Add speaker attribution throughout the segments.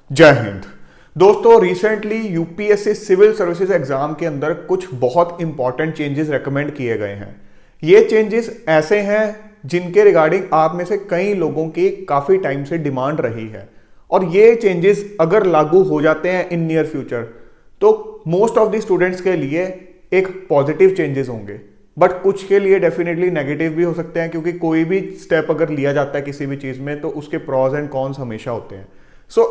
Speaker 1: जय हिंद। दोस्तों, recently UPSC civil services exam के अंदर कुछ बहुत इंपॉर्टेंट चेंजेस रेकमेंड किए गए हैं। ये चेंजेस ऐसे हैं जिनके रिगार्डिंग आप में से कई लोगों की काफ़ी टाइम से डिमांड रही है, और ये चेंजेस अगर लागू हो जाते हैं इन नियर फ्यूचर तो मोस्ट ऑफ द स्टूडेंट्स के लिए एक पॉजिटिव चेंजेस होंगे, बट कुछ के लिए डेफिनेटली नेगेटिव भी हो सकते हैं, क्योंकि कोई भी स्टेप अगर लिया जाता है किसी भी चीज़ में तो उसके प्रॉज एंड कॉन्स हमेशा होते हैं।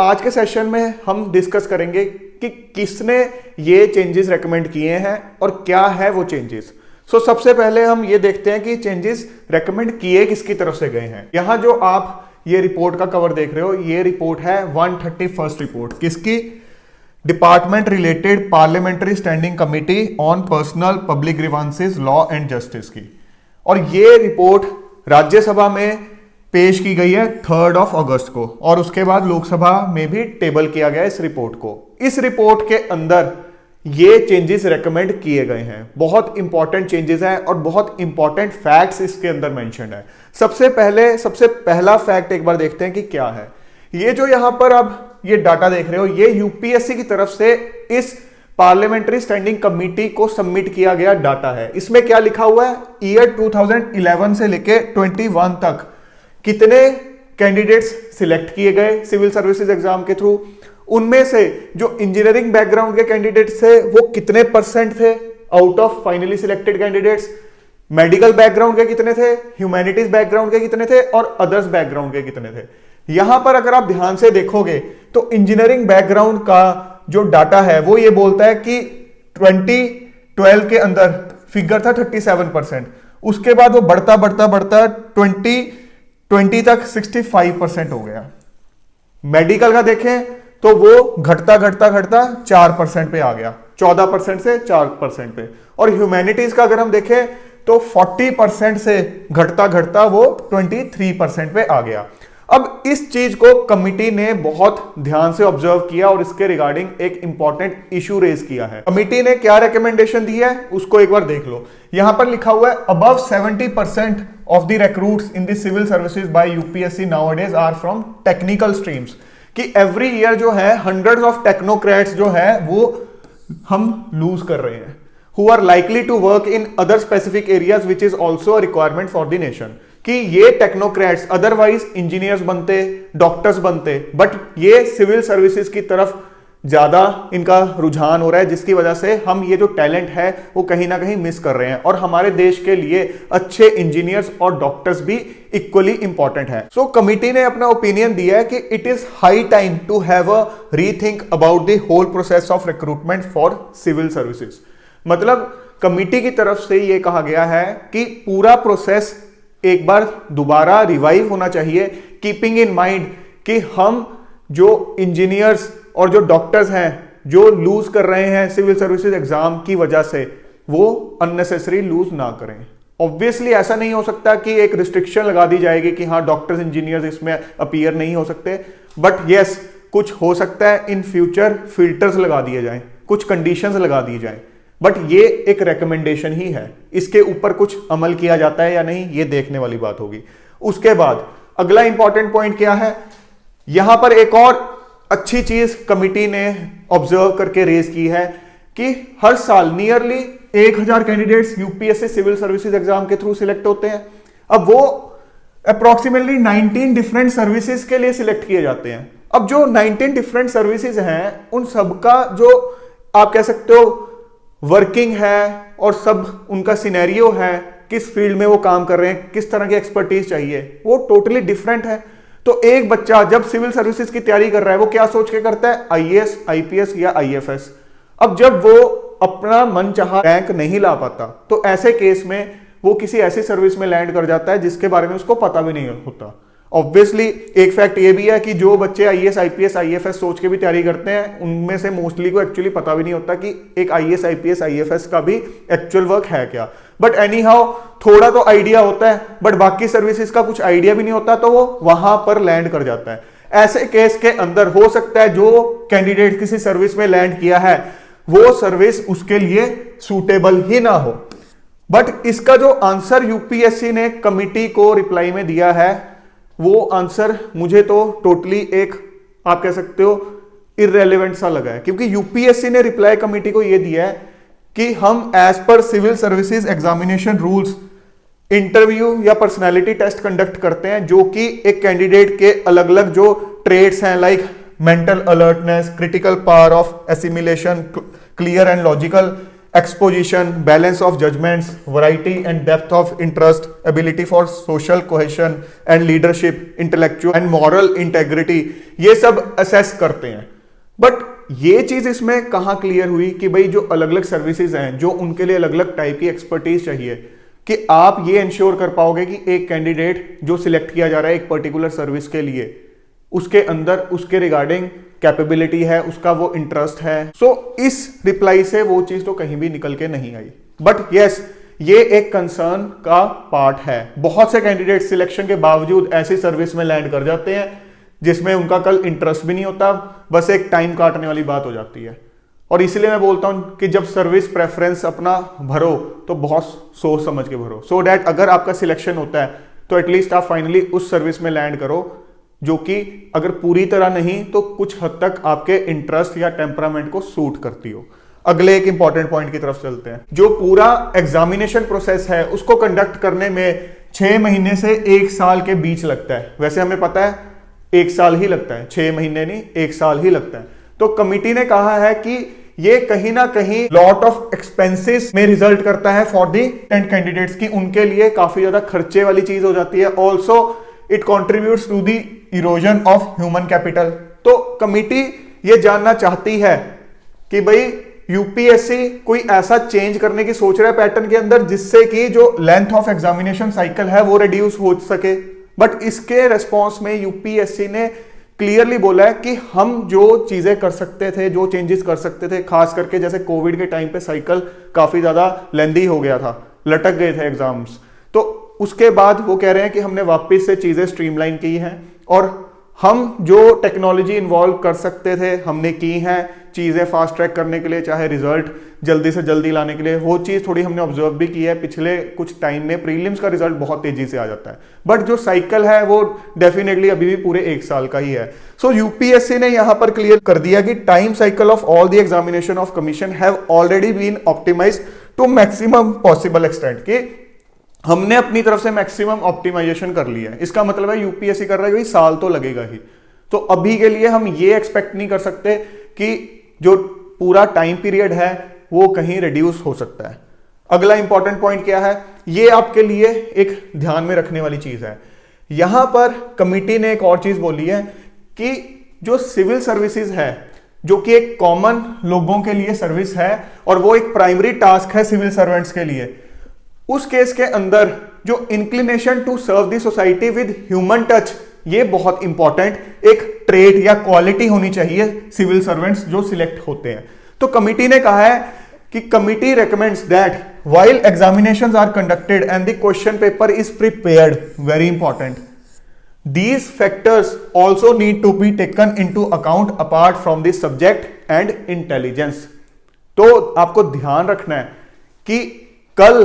Speaker 1: आज के सेशन में हम डिस्कस करेंगे कि किसने ये चेंजेस रेकमेंड किए हैं और क्या है वो चेंजेस। सबसे पहले हम ये देखते हैं कि चेंजेस रेकमेंड किए किसकी तरफ से गए हैं। यहां जो आप ये रिपोर्ट का कवर देख रहे हो, ये रिपोर्ट है 131st रिपोर्ट। किसकी? Department related parliamentary standing committee on personnel public grievances law and justice की, और ये रिपोर्ट राज्यसभा में पेश की गई है 3 अगस्त को, और उसके बाद लोकसभा में भी टेबल किया गया इस रिपोर्ट को। इस रिपोर्ट के अंदर ये चेंजेस रेकमेंड किए गए हैं। बहुत इंपॉर्टेंट चेंजेस हैं और बहुत इंपॉर्टेंट फैक्ट्स इसके अंदर मेंशन्ड है। सबसे पहला फैक्ट एक बार देखते हैं कि क्या है। ये जो यहां पर आप ये डाटा देख रहे हो, ये यूपीएससी की तरफ से इस पार्लियामेंट्री स्टैंडिंग कमेटी को सबमिट किया गया डाटा है। इसमें क्या लिखा हुआ है? ईयर 2011 से लेके 21 तक कितने कैंडिडेट्स सिलेक्ट किए गए सिविल सर्विसेज एग्जाम के थ्रू, उनमें से जो इंजीनियरिंग बैकग्राउंड के कैंडिडेट्स थे वो कितने परसेंट थे out of finally selected candidates, medical background के कितने थे, ह्यूमैनिटीज बैकग्राउंड के कितने थे और अदर्स बैकग्राउंड के कितने थे। यहां पर अगर आप ध्यान से देखोगे तो इंजीनियरिंग बैकग्राउंड का जो डाटा है वो ये बोलता है कि 2012 के अंदर फिगर था 37%, उसके बाद वो बढ़ता 2020 तक 65% हो गया। मेडिकल का देखें तो वो घटता 4% पे आ गया, 14% से 4% पे। और ह्यूमैनिटीज का अगर हम देखें तो 40% से घटता वो 23% पे आ गया। अब इस चीज को कमिटी ने बहुत ध्यान से ऑब्जर्व किया और इसके रिगार्डिंग एक इंपॉर्टेंट इशू रेज किया है। कमिटी ने क्या रिकमेंडेशन दी है उसको एक बार देख लो। यहां पर लिखा हुआ है above 70% of the recruits in the civil services by UPSC nowadays are from technical streams, कि एवरी ईयर जो है हंड्रेड्स ऑफ टेक्नोक्रेट्स जो है वो हम लूज कर रहे हैं, who are likely to work in other specific areas which is also a requirement for the nation. कि ये टेक्नोक्रेट्स अदरवाइज इंजीनियर्स बनते, डॉक्टर्स बनते, बट ये सिविल सर्विसेज की तरफ ज्यादा इनका रुझान हो रहा है, जिसकी वजह से हम ये जो टैलेंट है वो कहीं ना कहीं मिस कर रहे हैं, और हमारे देश के लिए अच्छे इंजीनियर्स और डॉक्टर्स भी इक्वली इंपॉर्टेंट है। कमिटी ने अपना ओपिनियन दिया है कि it is high time to have a rethink about the whole process of recruitment for civil services. मतलब कमिटी की तरफ से ये कहा गया है कि पूरा प्रोसेस एक बार दोबारा रिवाइव होना चाहिए, कीपिंग इन माइंड कि हम जो इंजीनियर्स और जो डॉक्टर्स हैं जो लूज कर रहे हैं सिविल सर्विसेज एग्जाम की वजह से, वो अननेसेसरी लूज ना करें। ऑब्वियसली ऐसा नहीं हो सकता कि एक रिस्ट्रिक्शन लगा दी जाएगी कि हाँ डॉक्टर्स इंजीनियर्स इसमें अपीयर नहीं हो सकते, बट यस कुछ हो सकता है इन फ्यूचर फिल्टर्स लगा दिए जाएं, कुछ कंडीशंस लगा दी जाएं, बट ये एक रिकमेंडेशन ही है। इसके ऊपर कुछ अमल किया जाता है या नहीं ये देखने वाली बात होगी। उसके बाद अगला इंपॉर्टेंट पॉइंट क्या है, यहां पर एक और अच्छी चीज कमिटी ने ऑब्जर्व करके रेज की है कि हर साल nearly 1000 candidates UPSC civil services exam के थ्रू सिलेक्ट होते हैं। अब वो अप्रोक्सीमेटली 19 डिफरेंट सर्विसेज के लिए सिलेक्ट किए जाते हैं। अब जो 19 डिफरेंट सर्विसेज हैं उन सबका जो आप कह सकते हो वर्किंग है और सब उनका सिनेरियो है, किस फील्ड में वो काम कर रहे हैं, किस तरह की एक्सपर्टीज चाहिए, वो टोटली डिफरेंट है। तो एक बच्चा जब सिविल सर्विसेज की तैयारी कर रहा है वो क्या सोच के करता है? आईएएस, आईपीएस या आईएफएस। अब जब वो अपना मनचाहा रैंक नहीं ला पाता तो ऐसे केस में वो किसी ऐसी सर्विस में लैंड कर जाता है जिसके बारे में उसको पता भी नहीं होता। ऑब्वियसली एक फैक्ट ये भी है कि जो बच्चे आईएएस, आईपीएस, आईएफएस सोच के भी तैयारी करते हैं उनमें से मोस्टली को एक्चुअली पता भी नहीं होता कि एक आईएएस, आईपीएस, आईएफएस का भी एक्चुअल वर्क है क्या। बट एनी हाउ थोड़ा तो आइडिया होता है, बट बाकी सर्विसेज का कुछ आइडिया भी नहीं होता, तो वो वहां पर लैंड कर जाता है। ऐसे केस के अंदर हो सकता है जो कैंडिडेट किसी सर्विस में लैंड किया है वो सर्विस उसके लिए सूटेबल ही ना हो। बट इसका जो आंसर यूपीएससी ने कमिटी को रिप्लाई में दिया है वो आंसर मुझे तो टोटली एक आप कह सकते हो इररेलेवेंट सा लगा है, क्योंकि यूपीएससी ने रिप्लाई कमेटी को यह दिया है कि हम as per civil services examination rules interview या पर्सनालिटी टेस्ट कंडक्ट करते हैं, जो कि एक कैंडिडेट के अलग अलग जो ट्रेड्स हैं, like mental alertness, critical power of assimilation, clear and logical exposition, balance of judgements, variety and depth of interest, ability for social cohesion and leadership, intellectual and moral integrity, ये सब assess करते हैं। But ये चीज इसमें कहां clear हुई कि भाई जो अलग अलग सर्विसेज हैं, जो उनके लिए अलग अलग टाइप की एक्सपर्टीज चाहिए, कि आप ये इंश्योर कर पाओगे कि एक कैंडिडेट जो सिलेक्ट किया जा रहा है एक पर्टिकुलर सर्विस के लिए, उसके अंदर उसके रिगार्डिंग कैपेबिलिटी है, उसका वो इंटरेस्ट है। सो इस रिप्लाई से वो चीज तो कहीं भी निकल के नहीं आई। बट यस, ये एक कंसर्न का पार्ट है। बहुत से कैंडिडेट सिलेक्शन के बावजूद ऐसी सर्विस में लैंड कर जाते हैं जिसमें उनका कल इंटरेस्ट भी नहीं होता, बस एक टाइम काटने वाली बात हो जाती है। और इसलिए मैं बोलता हूं कि जब सर्विस प्रेफरेंस अपना भरो तो बहुत सोच समझ के भरो, सो दैट अगर आपका सिलेक्शन होता है तो एटलीस्ट आप फाइनली उस सर्विस में लैंड करो जो कि अगर पूरी तरह नहीं तो कुछ हद तक आपके इंटरेस्ट या टेम्परामेंट को सूट करती हो। अगले एक इंपॉर्टेंट पॉइंट की तरफ चलते हैं। जो पूरा एग्जामिनेशन प्रोसेस है उसको कंडक्ट करने में 6 महीने से 1 साल के बीच लगता है। वैसे हमें पता है 1 साल ही लगता है, 6 महीने नहीं, 1 साल ही लगता है। तो कमिटी ने कहा है कि ये कहीं ना कहीं लॉट ऑफ एक्सपेंसेस में रिजल्ट करता है फॉर दी कैंडिडेट्स की, उनके लिए काफी ज्यादा खर्चे वाली चीज हो जाती है। Also it contributes to the erosion of human capital. तो कमिटी ये जानना चाहती है कि भाई यूपीएससी कोई ऐसा चेंज करने की सोच रहा है पैटर्न के अंदर जिससे कि जो लेंथ ऑफ एग्जामिनेशन साइकिल है वो रिड्यूस हो सके। बट इसके रेस्पॉन्स में यूपीएससी ने क्लियरली बोला है कि हम जो चीजें कर सकते थे, जो चेंजेस कर सकते थे, खास करके जैसे कोविड के टाइम पे साइकिल काफी ज्यादा लेंदी हो गया था, लटक गए थे एग्जाम्स, तो उसके बाद वो कह रहे हैं कि हमने वापस से चीजें स्ट्रीमलाइन की हैं और हम जो टेक्नोलॉजी इन्वॉल्व कर सकते थे हमने की हैं, चीजें फास्ट ट्रैक करने के लिए, चाहे रिजल्ट जल्दी से जल्दी लाने के लिए, वो चीज थोड़ी हमने ऑब्जर्व भी की है। पिछले कुछ टाइम में प्रीलिम्स का रिजल्ट बहुत तेजी से आ जाता है, बट जो साइकिल है वो डेफिनेटली अभी भी पूरे 1 साल का ही है। सो यूपीएससी ने यहां पर क्लियर कर दिया कि time cycle of all the examination of commission have already been optimised to maximum possible extent, कि हमने अपनी तरफ से मैक्सिमम ऑप्टिमाइजेशन कर लिया है। इसका मतलब है यूपीएससी कर रहा है कि साल तो लगेगा ही। तो अभी के लिए हम ये एक्सपेक्ट नहीं कर सकते कि जो पूरा टाइम पीरियड है वो कहीं रिड्यूस हो सकता है। अगला इंपॉर्टेंट पॉइंट क्या है, ये आपके लिए एक ध्यान में रखने वाली चीज है। यहां पर कमिटी ने एक और चीज बोली है कि जो सिविल सर्विसेज है, जो कि एक कॉमन लोगों के लिए सर्विस है और वो एक प्राइमरी टास्क है सिविल सर्वेंट्स के लिए, उस केस के अंदर जो inclination to serve the society with human touch, ये बहुत इंपॉर्टेंट एक ट्रेट या क्वालिटी होनी चाहिए सिविल सर्वेंट्स जो सिलेक्ट होते हैं। तो कमिटी ने कहा है कि committee recommends that while examinations are conducted and the question paper is prepared, very important, these factors also need to be taken into account apart from the subject and intelligence। तो आपको ध्यान रखना है कि कल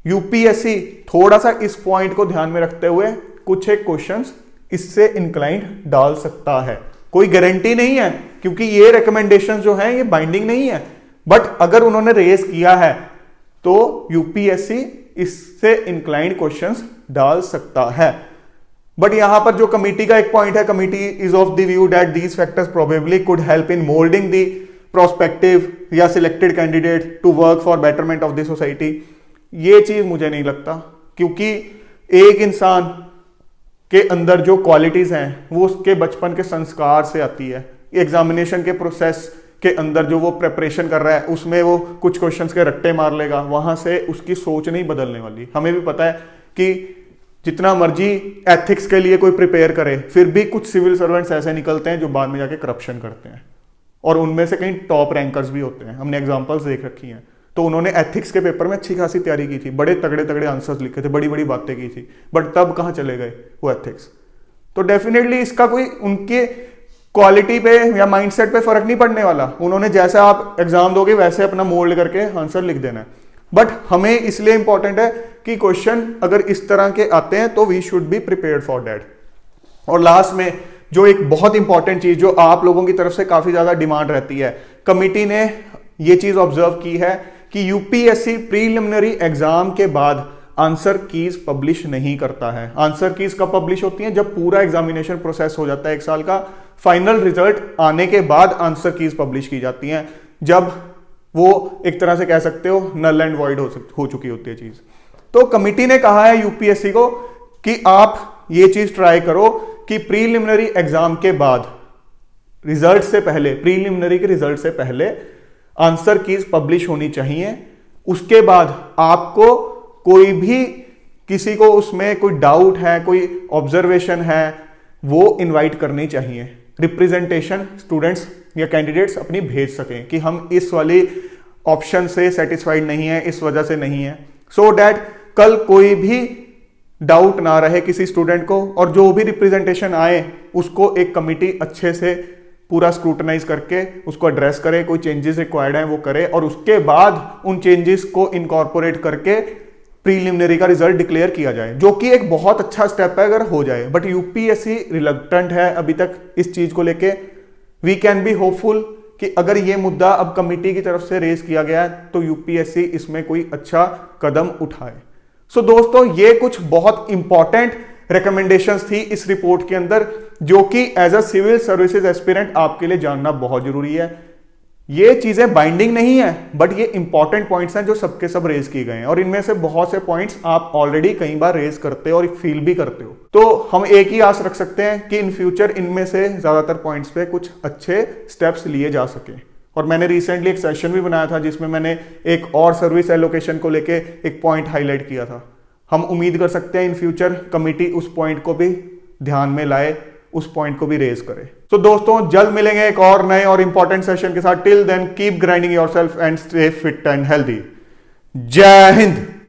Speaker 1: यूपीएससी थोड़ा सा इस पॉइंट को ध्यान में रखते हुए कुछ एक क्वेश्चंस इससे इंक्लाइंड डाल सकता है। कोई गारंटी नहीं है क्योंकि ये रिकमेंडेशन जो है ये बाइंडिंग नहीं है, बट अगर उन्होंने रेज किया है तो यूपीएससी इससे इंक्लाइंड क्वेश्चंस डाल सकता है। बट यहां पर जो कमिटी का एक पॉइंट है, committee is of the view that these factors probably could help in moulding the prospective या selected candidate to work for betterment of the society. ये चीज मुझे नहीं लगता, क्योंकि एक इंसान के अंदर जो क्वालिटीज हैं वो उसके बचपन के संस्कार से आती है। एग्जामिनेशन के प्रोसेस के अंदर जो वो प्रेपरेशन कर रहा है उसमें वो कुछ क्वेश्चंस के रट्टे मार लेगा, वहां से उसकी सोच नहीं बदलने वाली। हमें भी पता है कि जितना मर्जी एथिक्स के लिए कोई प्रिपेयर करे, फिर भी कुछ सिविल सर्वेंट्स ऐसे निकलते हैं जो बाद में जाके करप्शन करते हैं, और उनमें से कई टॉप रैंकर्स भी होते हैं। हमने एग्जांपल्स देख रखी हैं। तो उन्होंने एथिक्स के पेपर में अच्छी खासी तैयारी की थी, बड़े तगड़े तगड़े आंसर्स लिखे थे, बड़ी बड़ी बातें की थी, बट तब कहाँ चले गए वो एथिक्स। तो डेफिनेटली इसका कोई उनके क्वालिटी पे या माइंडसेट पे फर्क नहीं पड़ने वाला। उन्होंने जैसा आप एग्जाम दोगे वैसे अपना मोल्ड करके आंसर लिख देना है। बट हमें इसलिए इंपॉर्टेंट है कि क्वेश्चन अगर इस तरह के आते हैं तो we should be prepared for that. और लास्ट में जो एक बहुत इंपॉर्टेंट चीज जो आप लोगों की तरफ से काफी ज्यादा डिमांड रहती है, कमिटी ने ये चीज ऑब्जर्व की है कि यूपीएससी प्रीलिमिनरी एग्जाम के बाद आंसर कीज पब्लिश नहीं करता है। आंसर कीज कब पब्लिश होती हैं? जब पूरा एग्जामिनेशन प्रोसेस हो जाता है 1 साल का, फाइनल रिजल्ट आने के बाद आंसर कीज पब्लिश की जाती हैं, जब वो एक तरह से कह सकते हो नल एंड वॉइड हो चुकी होती है चीज। तो कमिटी ने कहा है यूपीएससी को कि आप ये चीज ट्राई करो कि प्रीलिमिनरी एग्जाम के बाद रिजल्ट से पहले, प्रीलिमिनरी के रिजल्ट से पहले आंसर कीज पब्लिश होनी चाहिए। उसके बाद आपको कोई भी, किसी को उसमें कोई डाउट है, कोई ऑब्जर्वेशन है, वो इनवाइट करनी चाहिए। रिप्रेजेंटेशन स्टूडेंट्स या कैंडिडेट्स अपनी भेज सकें कि हम इस वाली ऑप्शन से सेटिस्फाइड नहीं है, इस वजह से नहीं है, सो दैट कल कोई भी डाउट ना रहे किसी स्टूडेंट को, और जो भी रिप्रेजेंटेशन आए उसको एक कमिटी अच्छे से पूरा स्क्रूटनाइज करके उसको एड्रेस करे, कोई चेंजेस रिक्वायर्ड हैं वो करे, और उसके बाद उन चेंजेस को इनकॉर्पोरेट करके प्रीलिमिनरी का रिजल्ट डिक्लेयर किया जाए, जो कि एक बहुत अच्छा स्टेप है अगर हो जाए। बट यूपीएससी रिलक्टेंट है अभी तक इस चीज को लेके। वी कैन बी होपफुल कि अगर ये मुद्दा अब कमिटी की तरफ से रेज किया गया है तो यूपीएससी इसमें कोई अच्छा कदम उठाए। सो दोस्तों, ये कुछ बहुत इंपॉर्टेंट रिकमेंडेशंस थी इस रिपोर्ट के अंदर, जो कि as a civil services aspirant आपके लिए जानना बहुत जरूरी है। ये चीजें बाइंडिंग नहीं है, बट ये इंपॉर्टेंट पॉइंट्स हैं जो सबके सब रेज किए गए हैं, और इनमें से बहुत से पॉइंट्स आप ऑलरेडी कई बार रेज करते हो और फील भी करते हो। तो हम एक ही आस रख सकते हैं कि इन फ्यूचर इनमें से ज्यादातर पॉइंट्स पे कुछ अच्छे स्टेप्स लिए जा सके। और मैंने रिसेंटली एक सेशन भी बनाया था जिसमें मैंने एक और सर्विस एलोकेशन को लेके एक पॉइंट हाईलाइट किया था। हम उम्मीद कर सकते हैं इन फ्यूचर कमिटी उस पॉइंट को भी ध्यान में लाए, उस पॉइंट को भी रेज करे। तो दोस्तों, जल्द मिलेंगे एक और नए और इंपॉर्टेंट सेशन के साथ। Till then keep grinding yourself and stay fit and healthy. जय हिंद।